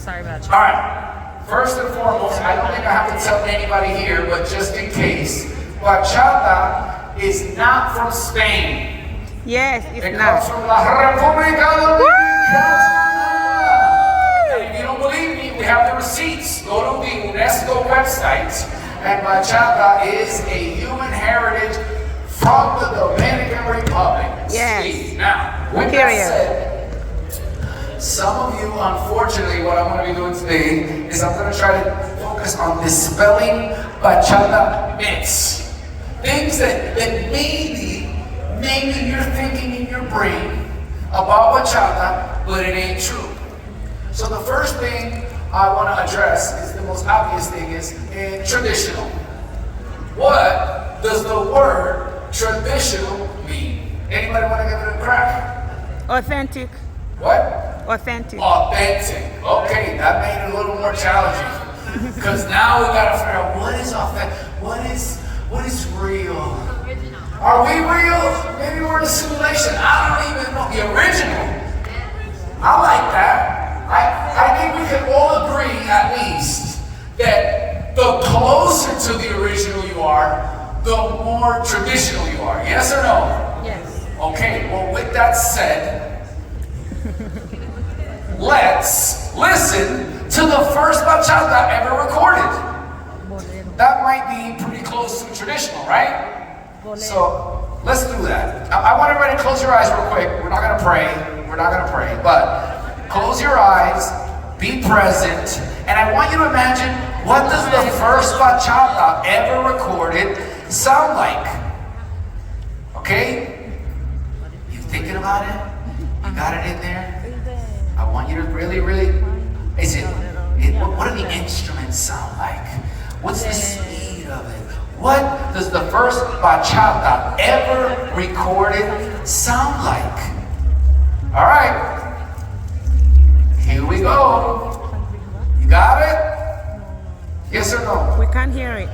sorry about you. All right. First and foremost, I don't think I have to tell anybody here, but just in case, bachata is not from Spain. Yes, it's It not. comes from La República Dominicana. And if you don't believe me, we have the receipts. Go to the UNESCO website, and bachata is a human heritage from the Dominican Republic. Yes. Now, with that said, some of you, unfortunately, what I'm going to be doing today is I'm going to try to focus on dispelling bachata myths. Things that maybe you're thinking in your brain about bachata, but it ain't true. So the first thing I want to address is the most obvious thing is traditional. What does the word traditional mean? Anybody want to give it a crack? Authentic. What? Authentic. Authentic. Okay, that made it a little more challenging. Because now we gotta figure out what is authentic, what is real. Are we real? Maybe we're in a simulation. I don't even know. The original. I like that. I think we can all agree at least that the closer to the original you are, the more traditional you are. Yes or no? Yes. Okay, well with that said, let's listen to the first bachata ever recorded. That might be pretty close to traditional, right? So let's do that. I want everybody to close your eyes real quick. We're not gonna pray, but close your eyes, be present, and I want you to imagine, what does the first bachata ever recorded sound like? Okay? You thinking about it? You got it in there? I want you to really, what do the instruments sound like? What's the speed of it? What does the first bachata ever recorded sound like? All right, here we go. You got it? Yes or no? We can't hear it.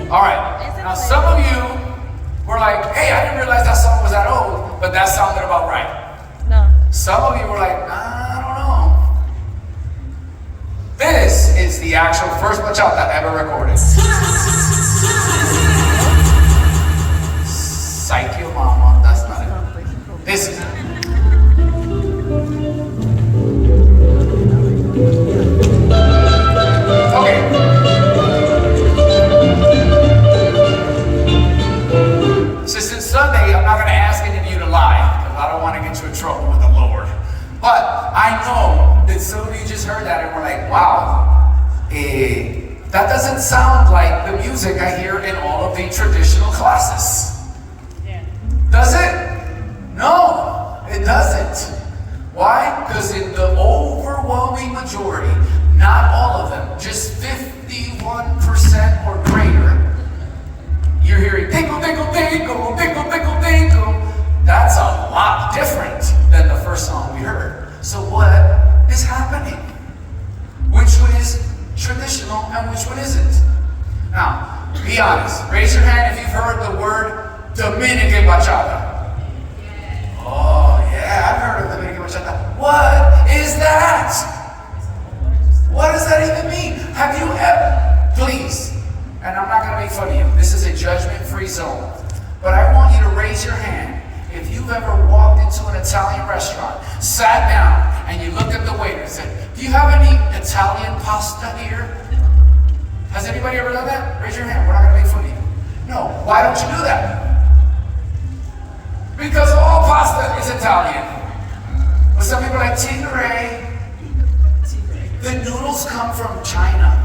All right, now some of you were like, hey, I didn't realize that song was that old, but that sounded about right. No. Some of you were like, I don't know. This is the actual first bachata ever recorded. Psych your mama, that's not it. This is it. Okay. Since it's Sunday, I'm not going to ask any of you to lie, because I don't want to get you in trouble with the Lord. But I know that some of you just heard that and were like, wow, that doesn't sound like the music I hear in all of the traditional classes. Yeah. Does it? No, it doesn't. Why? Because in the overwhelming majority, not all of them, just 51% or greater, you're hearing tinkle, tinkle, tinkle, tinkle, tinkle, tinkle. That's a lot different than the first song we heard. So what is happening? Which one is traditional and which one isn't? Now, be honest. Raise your hand if you've heard the word Dominican bachata. Oh yeah, I've heard of Dominican bachata. What is that? What does that even mean? Have you ever, please, and I'm not going to make fun of you. This is a judgment-free zone. But I want you to raise your hand if you've ever walked into an Italian restaurant, sat down, and you looked at the waiter and said, do you have any Italian pasta here? Has anybody ever done that? Raise your hand. We're not going to make fun of you. No. Why don't you do that? Because all pasta is Italian. But some people are like, Tigre. The noodles come from China.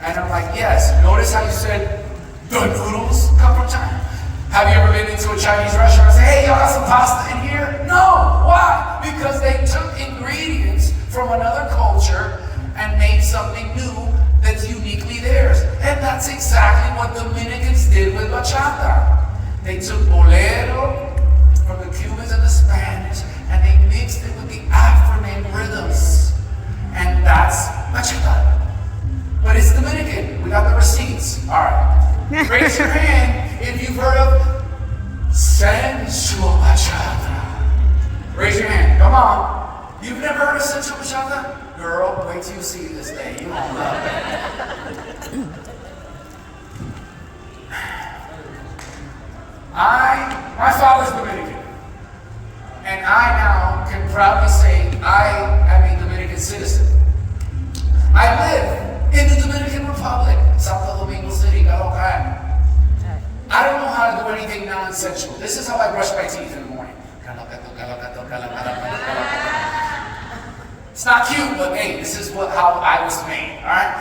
And I'm like, yes. Notice how you said, the noodles come from China. Have you ever been into a Chinese restaurant and say, hey, y'all got some pasta in here? No. Why? Because they took ingredients from another culture and made something new that's uniquely theirs. And that's exactly what Dominicans did with bachata. They took bolero from the Cubans and the Spanish, and they mixed it with the African rhythms. And that's bachata. But it's Dominican. We got the receipts. All right. Raise your hand if you've heard of Sensuality. sensual bachata. Raise your hand. Come on. You've never heard of sensual bachata? Girl, wait till you see this day. You won't love it. My father's Dominican. And I now can proudly say I am a Dominican citizen. I live in the Dominican Republic, Santo Domingo City, Caloocan. I don't know how to do anything non-sensual. This is how I brush my teeth in the morning. It's not cute, but hey, this is how I was made, all right?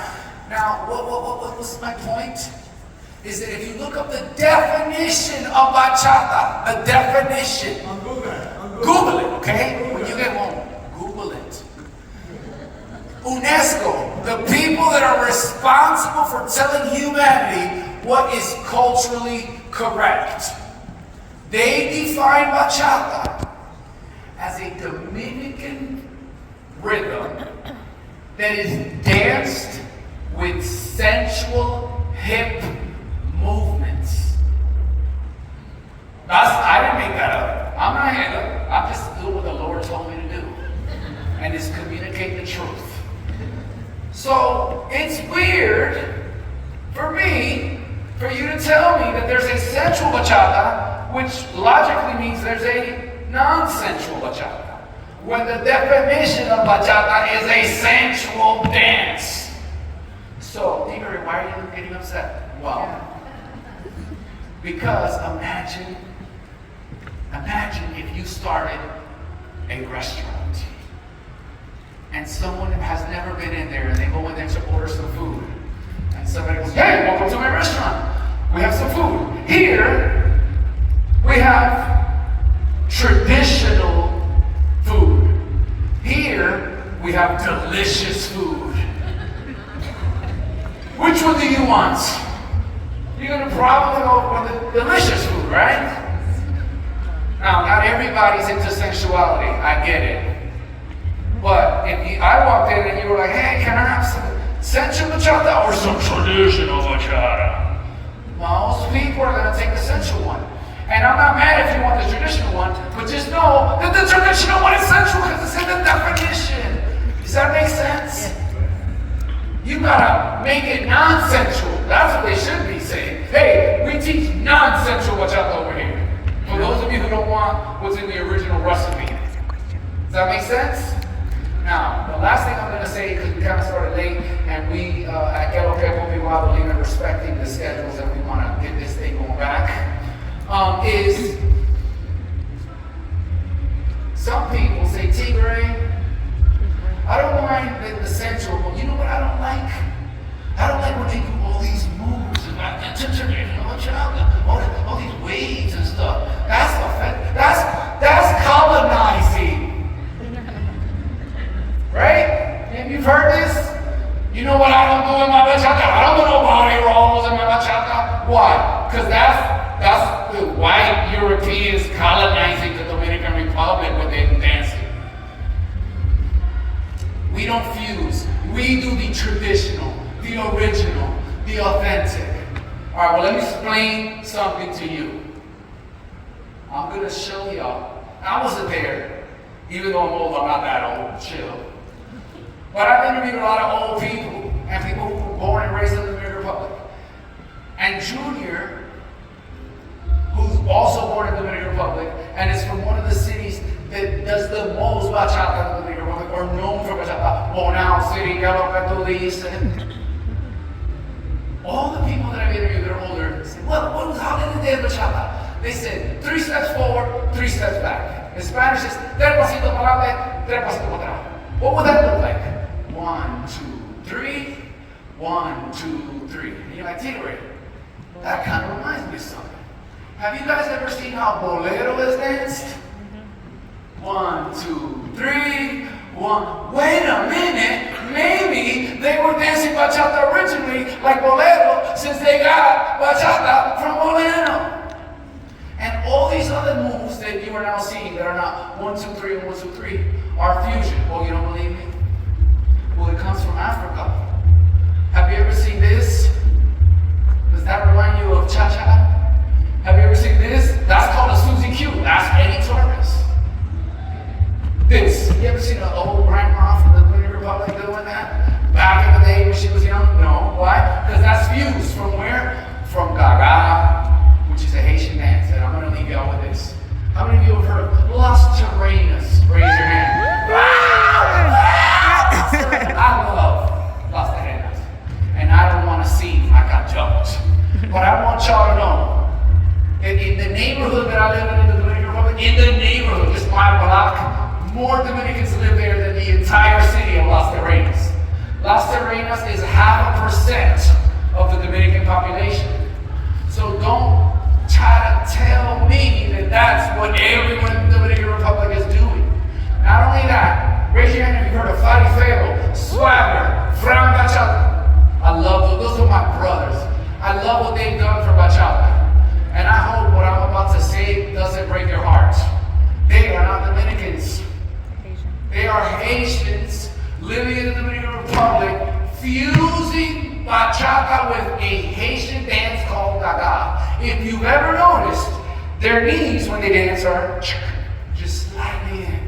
Now, what was my point? Is that if you look up the definition of bachata, the definition, Google it, okay? When you get home, Google it. UNESCO, the people that are responsible for telling humanity what is culturally correct. They define bachata as a Dominican rhythm that is danced with sensual hip movements. I didn't make that up. I'm not Hannah. I'm just doing what the Lord told me to do. And it's communicate the truth. So it's weird for me, for you to tell me that there's a sensual bachata, which logically means there's a non-sensual bachata, when the definition of bachata is a sensual dance. So, Tigre, why are you getting upset? Well, because imagine if you started a restaurant and someone has never been in there and they go in there to order some food. And somebody goes, hey, welcome to my restaurant. We have some food. Here, we have traditional food. Here, we have delicious food. Which one do you want? You're going to probably go for the delicious food, right? Now, not everybody's into sensuality. I get it. But if I walked in and you were like, hey, can I have some sensual bachata or some traditional bachata? Most people are going to take the sensual one. And I'm not mad if you want the traditional one, but just know that the traditional one is sensual because it's in the definition. Does that make sense? You gotta make it non-sensual. That's what they should be saying. Hey, we teach non-sensual bachata over here. For those of you who don't want what's in the original recipe. Does that make sense? Now, the last thing I'm going to say, because we kind of started late, and we at Tiguere Mambo believe in respecting the schedules and we want to get this thing going back, is some people say, Tigre, I don't mind the sensual, but you know what I don't like? I don't like when they do all these moves and all these waves and stuff. That's colonizing. Right? And you've heard this? You know what I don't do in my bachata? I don't do no body rolls in my bachata. Why? Because that's the white Europeans colonizing the Dominican Republic with their dancing. We don't fuse. We do the traditional, the original, the authentic. All right, well, let me explain something to you. I'm going to show y'all. I wasn't there. Even though I'm old, I'm not that old. Chill. But I've interviewed a lot of old people and people who were born and raised in the Dominican Republic. And Junior, who's also born in the Dominican Republic and is from one of the cities that does the most bachata in the Dominican Republic, or known for bachata, Bonao City, Galopatolis, and all the people that I've interviewed that are older say, well, how did they do bachata? They said 3 steps forward, 3 steps back. In Spanish, it's 3 pasitos para adelante, 3 pasitos para atrás. What would that look like? 1, 2, 3. 1, 2, 3. And you're like, Tigre, that kind of reminds me of something. Have you guys ever seen how bolero is danced? 1, 2, 3. 1. Wait a minute. Maybe they were dancing bachata originally like bolero, since they got bachata from bolero. And all these other moves that you are now seeing that are not 1, 2, 3, and 1, 2, 3 are fusion. Oh, you don't believe me? Well, it comes from Africa. Have you ever seen this? Does that remind you of cha-cha? Have you ever seen this? That's called a Suzy Q. Ask any tourist. This. You ever seen an old grandma from the Dominican Republic doing that? Back in the day when she was young? No. Why? Because that's fused from where? From Gaga, which is a Haitian dance. And I'm going to leave y'all with this. How many of you have heard of Las Terrenas? Raise your hand. I love Las Terrenas. And I don't want to seem like I jumped. But I want y'all to know that in the neighborhood that I live in the Dominican Republic, in the neighborhood, just my block, more Dominicans live there than the entire city of Las Terrenas. Las Terrenas is 0.5% of the Dominican population. So don't try to tell me that that's what everyone in the Dominican Republic is doing. Not only that, raise your hand if you've heard of Farifeo, Swagger, Fran Bachata. I love those. Those are my brothers. I love what they've done for Bachata. And I hope what I'm about to say doesn't break your heart. They are not Dominicans. They are Haitians living in the Dominican Republic, fusing Bachata with a Haitian dance called Gaga. If you've ever noticed, their knees when they dance are just sliding in.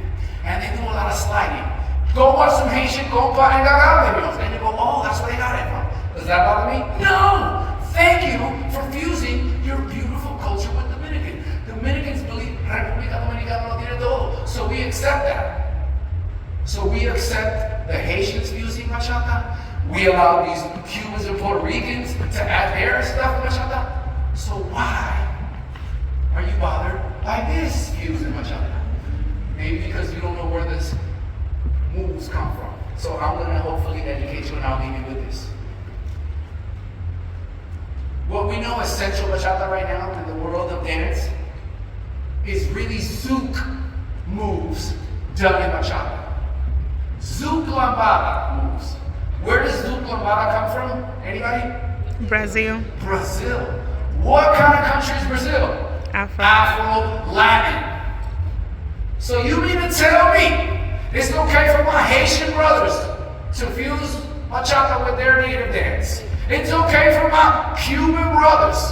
And they do a lot of sliding. Go watch some Haitian compa and Gaga videos. And you go, oh, that's where they got it from. Does that bother me? No! Thank you for fusing your beautiful culture with Dominican. Dominicans believe República Dominicana lo tiene todo. So we accept that. So we accept the Haitians fusing Bachata. We allow these Cubans and Puerto Ricans to add their stuff to Bachata. So why are you bothered by this fusing Bachata? Maybe because you don't know where this moves come from. So I'm going to hopefully educate you and I'll leave you with this. What we know as sensual bachata right now in the world of dance is really zouk moves done in bachata. Zouk lambada moves. Where does zouk lambada come from? Anybody? Brazil. Brazil. What kind of country is Brazil? Afro. Latin. So you mean to tell me it's okay for my Haitian brothers to fuse bachata with their native dance? It's okay for my Cuban brothers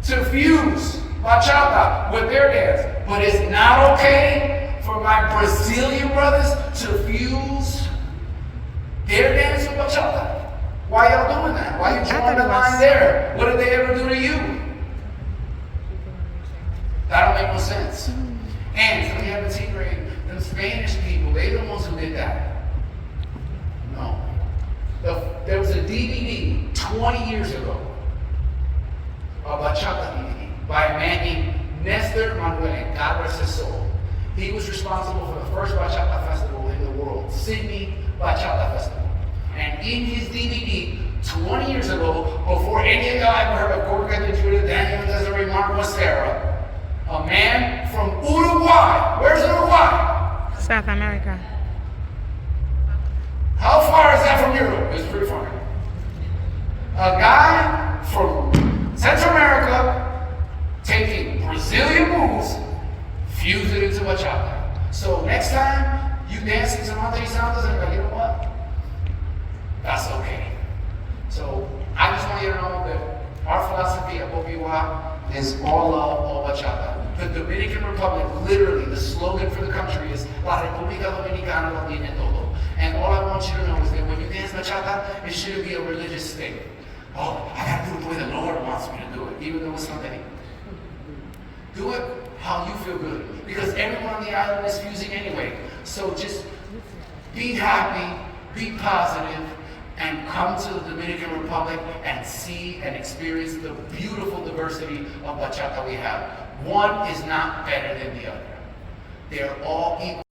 to fuse bachata with their dance, but it's not okay for my Brazilian brothers to fuse their dance with bachata. Why y'all doing that? Why you drawing the line there? What did they ever do to you? That don't make no sense. And so we have a Tiguere, them Spanish people, they the ones who did that. No. There was a DVD 20 years ago, a bachata DVD, by a man named Nestor Manuel, God rest his soul. He was responsible for the first bachata festival in the world, Sydney Bachata Festival. And in his DVD, 20 years ago, before any of y'all ever heard of Gorka de Judah, Daniel Desiree Marcos Serra, a man from Uruguay. Where's Uruguay? South America. How far is that from Europe? It's pretty far. A guy from Central America taking Brazilian moves, fuse it into bachata. So next time you dancing some Andre Santos and like, you know what? That's okay. So I just want you to know that our philosophy at Popiwa is all love, all bachata. The Dominican Republic, literally, the slogan for the country is La República Dominicana lo tiene todo. And all I want you to know is that when you dance bachata, it shouldn't be a religious thing. Oh, I gotta do it the way the Lord wants me to do it, even though it's Sunday. Do it how you feel good. Because everyone on the island is fusing anyway. So just be happy, be positive, and come to the Dominican Republic and see and experience the beautiful diversity of bachata we have. One is not better than the other. They're all equal.